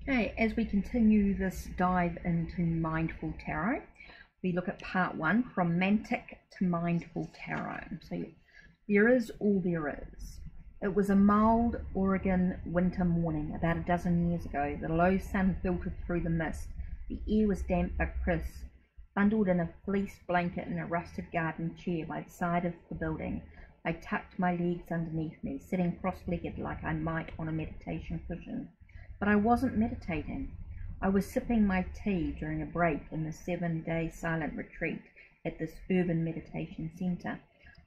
Okay, as we continue this dive into Mindful Tarot, we look at part 1, from Romantic to Mindful Tarot. So there is all there is. It was a mild Oregon winter morning about a dozen years ago. The low sun filtered through the mist. The air was damp but crisp. Bundled in a fleece blanket in a rusted garden chair by the side of the building, I tucked my legs underneath me, sitting cross-legged like I might on a meditation cushion. But I wasn't meditating. I was sipping my tea during a break in the 7-day silent retreat at this urban meditation centre.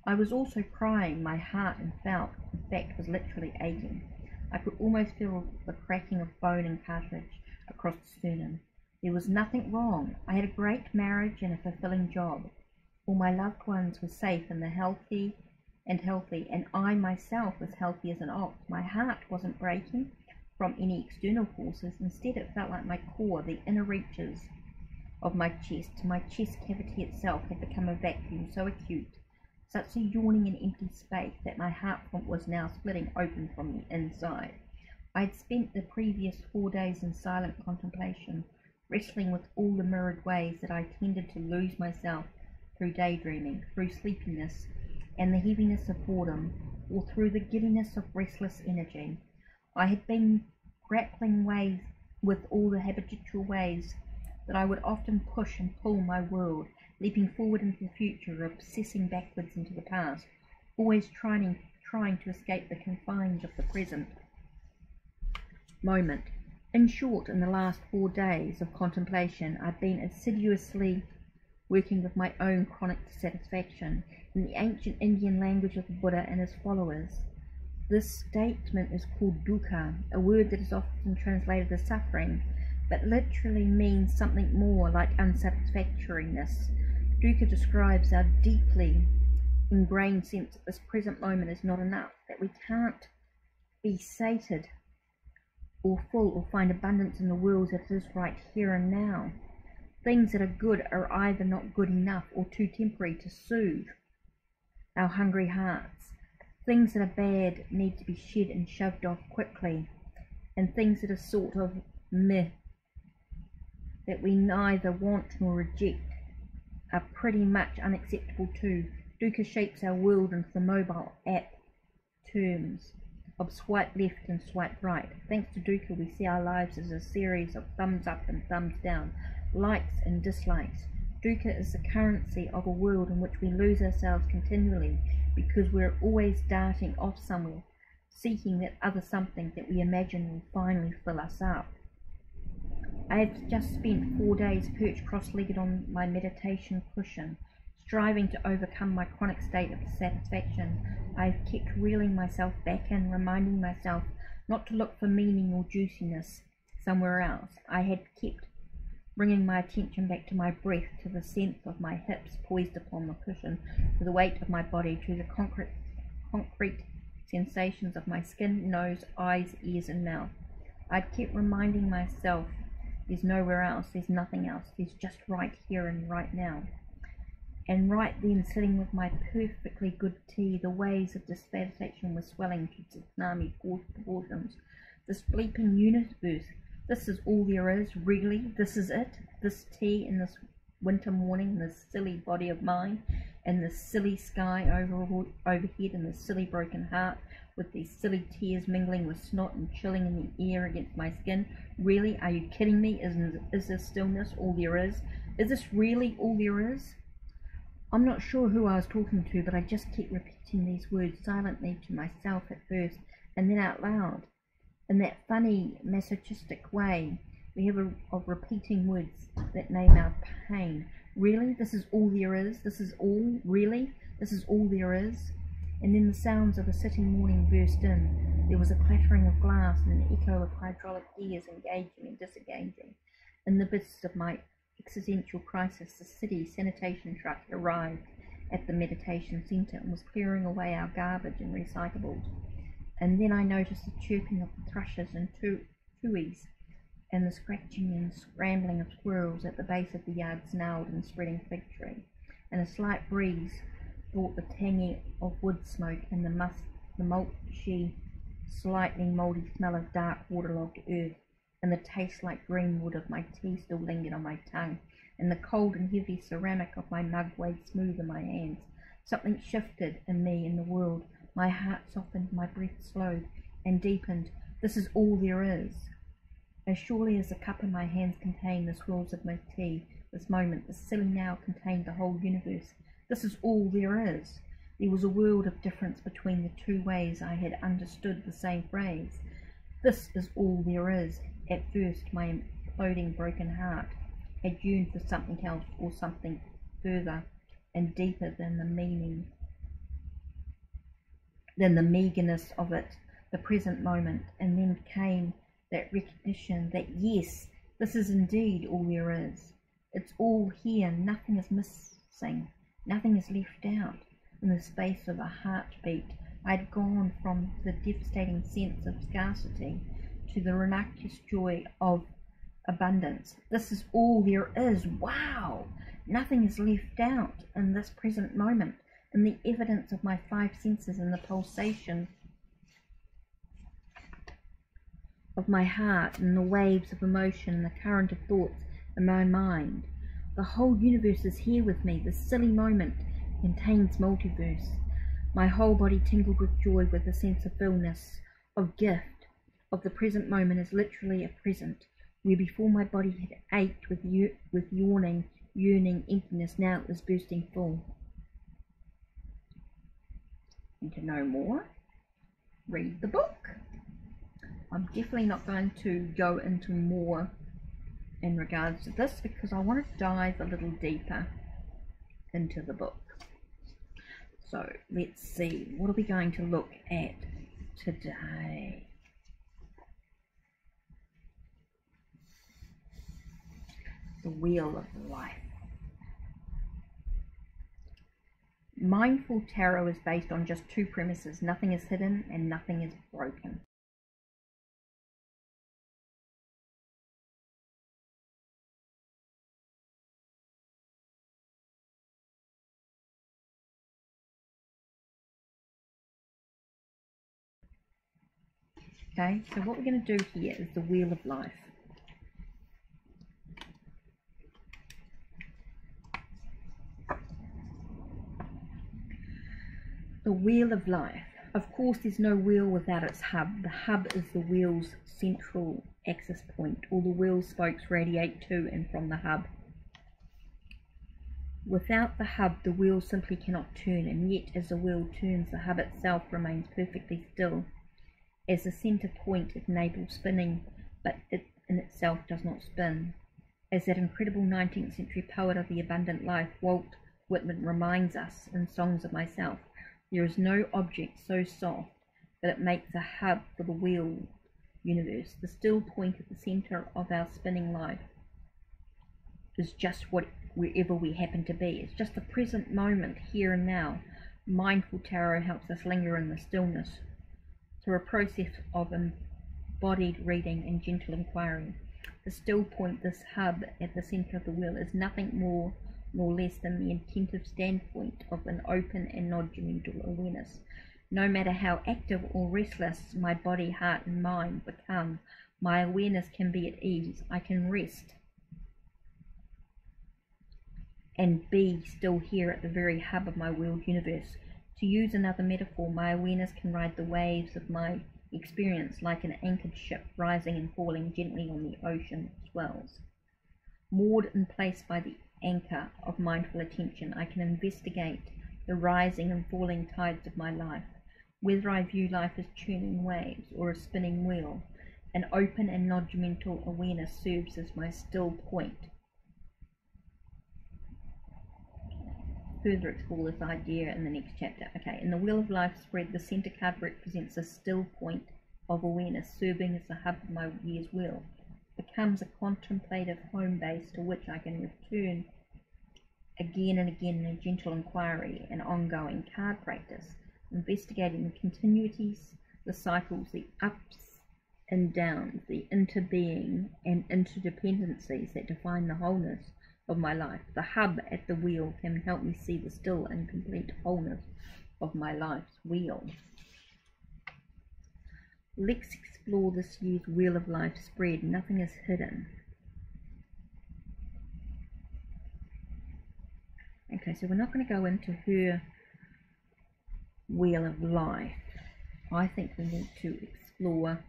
I was also crying. My heart, in fact, was literally aching. I could almost feel the cracking of bone and cartilage across the sternum. There was nothing wrong. I had a great marriage and a fulfilling job. All my loved ones were safe and healthy, and I myself was healthy as an ox. My heart wasn't breaking from any external forces. Instead, it felt like my core, the inner reaches of my chest cavity itself, had become a vacuum so acute, such a yawning and empty space, that my heart was now splitting open from the inside. I had spent the previous 4 days in silent contemplation, wrestling with all the mirrored ways that I tended to lose myself through daydreaming, through sleepiness and the heaviness of boredom, or through the giddiness of restless energy. I had been grappling with all the habitual ways that I would often push and pull my world, leaping forward into the future, obsessing backwards into the past, always trying to escape the confines of the present moment. In short, in the last 4 days of contemplation, I've been assiduously working with my own chronic dissatisfaction. In the ancient Indian language of the Buddha and his followers, this statement is called dukkha, a word that is often translated as suffering, but literally means something more like unsatisfactoriness. Dukkha describes our deeply ingrained sense that this present moment is not enough, that we can't be sated or full or find abundance in the world that is right here and now. Things that are good are either not good enough or too temporary to soothe our hungry hearts. Things that are bad need to be shed and shoved off quickly, and things that are sort of meh, that we neither want nor reject, are pretty much unacceptable too. Dukkha shapes our world into the mobile app terms of swipe left and swipe right. Thanks to Dukkha, we see our lives as a series of thumbs up and thumbs down, likes and dislikes. Dukkha is the currency of a world in which we lose ourselves continually, because we're always darting off somewhere, seeking that other something that we imagine will finally fill us up. I have just spent 4 days perched cross-legged on my meditation cushion, striving to overcome my chronic state of dissatisfaction. I have kept reeling myself back in, reminding myself not to look for meaning or juiciness somewhere else. I had kept bringing my attention back to my breath, to the sense of my hips poised upon the cushion, to the weight of my body, to the concrete sensations of my skin, nose, eyes, ears and mouth. I'd kept reminding myself there's nowhere else, there's nothing else, there's just right here and right now. And right then, sitting with my perfectly good tea, the waves of dissatisfaction were swelling to tsunami proportions. This bleeping universe, this is all there is, really? This is it? This tea in this winter morning, this silly body of mine, and this silly sky overhead, and this silly broken heart, with these silly tears mingling with snot and chilling in the air against my skin. Really? Are you kidding me? Is this stillness all there is? Is this really all there is? I'm not sure who I was talking to, but I just kept repeating these words silently to myself at first, and then out loud. In that funny, masochistic way we have of repeating words that name our pain. Really? This is all there is? This is all? Really? This is all there is? And then the sounds of a sitting morning burst in. There was a clattering of glass and an echo of hydraulic gears engaging and disengaging. In the midst of my existential crisis, the city sanitation truck arrived at the meditation centre and was clearing away our garbage and recyclables. And then I noticed the chirping of the thrushes and tuies, and the scratching and scrambling of squirrels at the base of the yard's gnarled and spreading fig tree, and a slight breeze brought the tangy of wood smoke and the mushy, slightly mouldy smell of dark waterlogged earth and the taste like green wood of my tea still lingered on my tongue, and the cold and heavy ceramic of my mug weighed smooth in my hands. Something shifted in me, in the world. My heart softened, my breath slowed and deepened. This is all there is. As surely as the cup in my hands contained the swirls of my tea, this moment, this silly now, contained the whole universe. This is all there is. There was a world of difference between the two ways I had understood the same phrase. This is all there is. At first, my imploding broken heart had yearned for something else, or something further and deeper than the meaning, than the meagreness of it, the present moment. And then came that recognition that yes, this is indeed all there is. It's all here, nothing is missing, nothing is left out. In the space of a heartbeat, I had gone from the devastating sense of scarcity to the raucous joy of abundance. This is all there is. Wow! Nothing is left out in this present moment, in the evidence of my five senses, in the pulsation of my heart, and the waves of emotion, the current of thoughts in my mind. The whole universe is here with me. This silly moment contains multiverse. My whole body tingled with joy, with a sense of fullness, of gift, of the present moment as literally a present, where before my body had ached with yawning, yearning emptiness, now it was bursting full. And to know more, read the book. I'm definitely not going to go into more in regards to this because I want to dive a little deeper into the book. So let's see, what are we going to look at today? The Wheel of Life. Mindful tarot is based on just two premises: nothing is hidden and nothing is broken. Okay, so what we're going to do here is the Wheel of Life. The Wheel of Life. Of course, there's no wheel without its hub. The hub is the wheel's central axis point. All the wheel spokes radiate to and from the hub. Without the hub, the wheel simply cannot turn, and yet as the wheel turns, the hub itself remains perfectly still. As the centre point, it enables spinning, but it in itself does not spin. As that incredible 19th century poet of the abundant life, Walt Whitman, reminds us in Songs of Myself, there is no object so soft that it makes a hub for the wheeled universe. The still point at the centre of our spinning life is just wherever we happen to be. It's just the present moment, here and now. Mindful tarot helps us linger in the stillness through a process of embodied reading and gentle inquiry. The still point, this hub at the centre of the wheel, is nothing more nor less than the attentive standpoint of an open and non-judgmental awareness. No matter how active or restless my body, heart and mind become, my awareness can be at ease. I can rest and be still here at the very hub of my wheeled universe. To use another metaphor, my awareness can ride the waves of my experience like an anchored ship rising and falling gently on the ocean swells. Moored in place by the anchor of mindful attention, I can investigate the rising and falling tides of my life. Whether I view life as churning waves or a spinning wheel, an open and non-judgmental awareness serves as my still point. Further explore this idea in the next chapter. Okay, in the Wheel of Life spread, the centre card represents a still point of awareness, serving as the hub of my year's wheel. It becomes a contemplative home base to which I can return again and again in a gentle inquiry and ongoing card practice, investigating the continuities, the cycles, the ups and downs, the interbeing and interdependencies that define the wholeness of my life. The hub at the wheel can help me see the still and complete wholeness of my life's wheel. Let's explore this year's Wheel of Life spread. Nothing is hidden. Okay, so we're not going to go into her Wheel of Life. I think we need to explore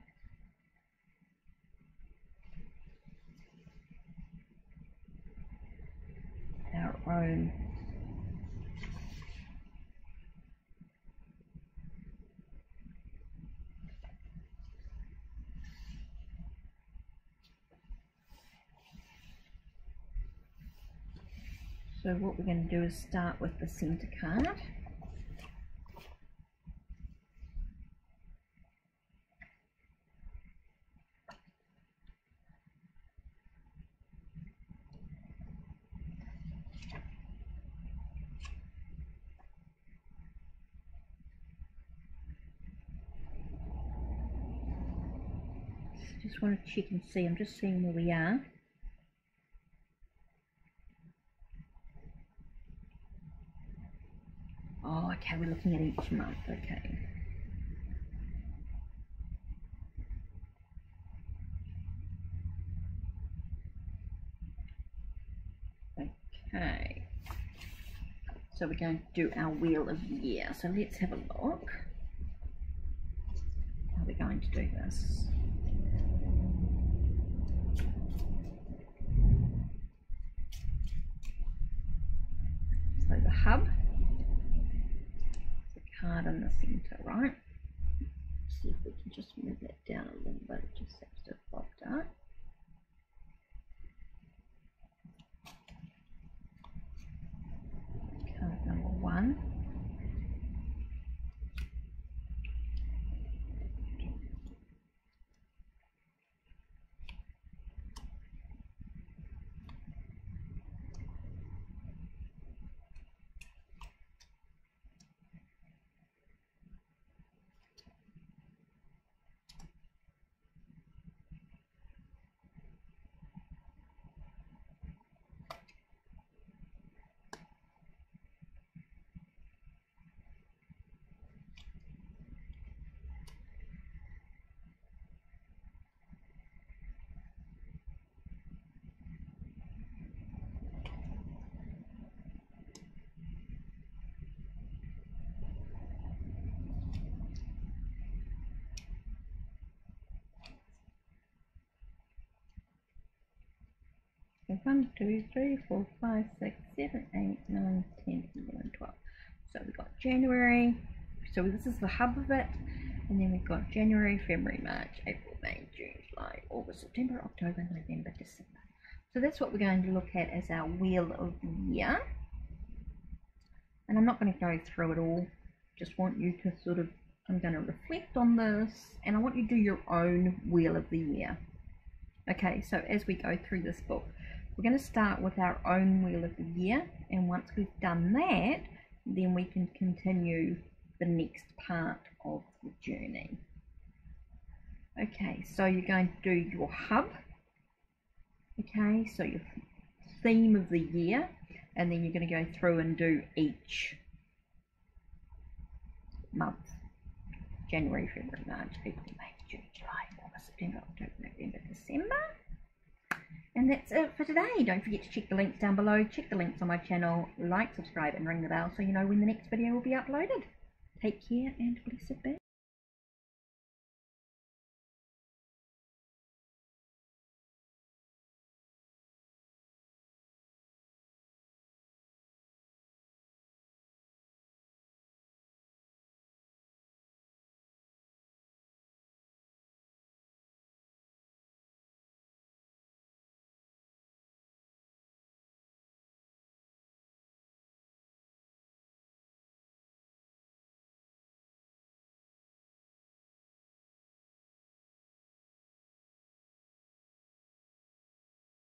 our own So what we're going to do is start with the centre card. Just want to check and see. I'm just seeing where we are. Oh, okay, we're looking at each month, okay. Okay. So we're going to do our Wheel of the Year. So let's have a look. How we're going to do this. So the hub, the card in the centre, right? Let's see if we can just move that down a little bit. It just seems to have popped up. Card number 1. So 1, 2, 3, 4, 5, 6, 7, 8, 9, 10, 11, 12. So we've got January, so this is the hub of it, and then we've got January, February, March, April, May, June, July, August, September, October, November, December. So that's what we're going to look at as our Wheel of the Year. And I'm not going to go through it all, just want you to sort of, I'm going to reflect on this, and I want you to do your own Wheel of the Year. Okay, so as we go through this book, we're going to start with our own Wheel of the Year, and once we've done that, then we can continue the next part of the journey. Okay, so you're going to do your hub, okay, so your theme of the year, and then you're going to go through and do each month. January, February, March, April, May, June, July, August, September, October, November, December. And that's it for today. Don't forget to check the links down below, check the links on my channel, like, subscribe and ring the bell so you know when the next video will be uploaded. Take care and blessed be.